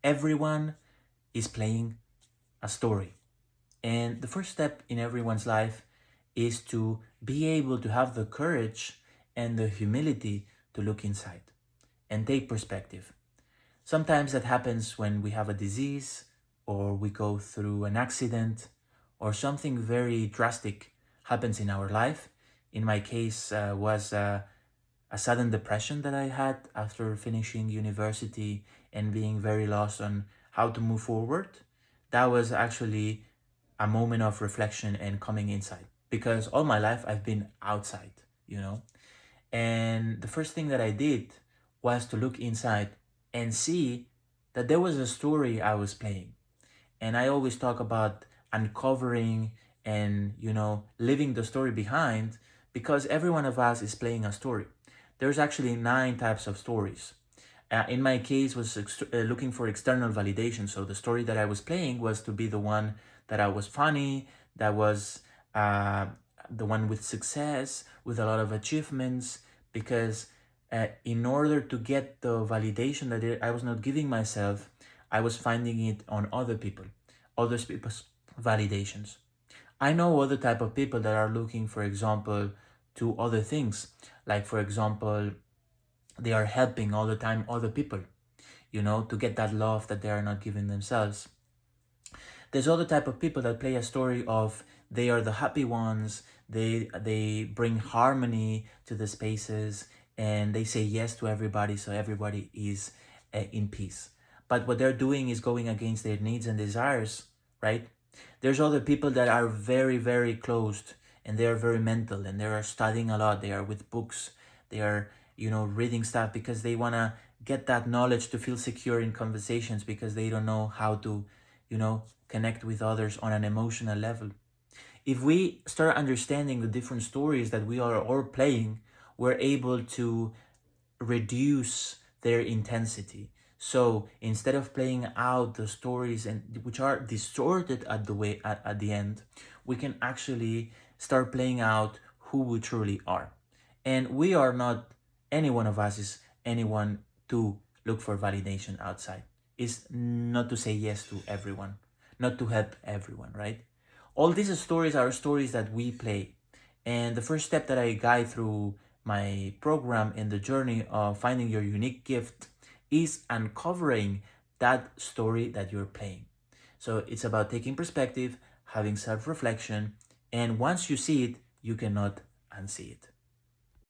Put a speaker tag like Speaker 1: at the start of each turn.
Speaker 1: Everyone is playing a story. And the first step in everyone's life is to be able to have the courage and the humility to look inside and take perspective. Sometimes that happens when we have a disease or we go through an accident or something very drastic happens in our life. In my case, was a sudden depression that I had after finishing university and being very lost on how to move forward. That was actually a moment of reflection and coming inside because all my life I've been outside, you know. And the first thing that I did was to look inside and see that there was a story I was playing. And I always talk about uncovering and, leaving the story behind because every one of us is playing a story. There's actually 9 types of stories. In my case, was looking for external validation. So the story that I was playing was to be the one that I was funny, that was the one with success, with a lot of achievements, because in order to get the validation that I was not giving myself, I was finding it on other people's validations. I know other type of people that are looking, for example, to other things. Like, for example, they are helping all the time other people, to get that love that they are not giving themselves. There's other type of people that play a story of they are the happy ones, they bring harmony to the spaces, and they say yes to everybody, so everybody is in peace. But what they're doing is going against their needs and desires, right? There's other people that are very, very closed and they are very mental and they are studying a lot. They are with books. They are, reading stuff because they want to get that knowledge to feel secure in conversations because they don't know how to, connect with others on an emotional level. If we start understanding the different stories that we are all playing, we're able to reduce their intensity. So instead of playing out the stories and which are distorted at the end, we can actually start playing out who we truly are. And we are not, any one of us is anyone to look for validation outside. Is not to say yes to everyone, not to help everyone, right? All these stories are stories that we play. And the first step that I guide through my program in the journey of finding your unique gift is uncovering that story that you're playing. So it's about taking perspective, having self reflection, and once you see it, you cannot unsee it.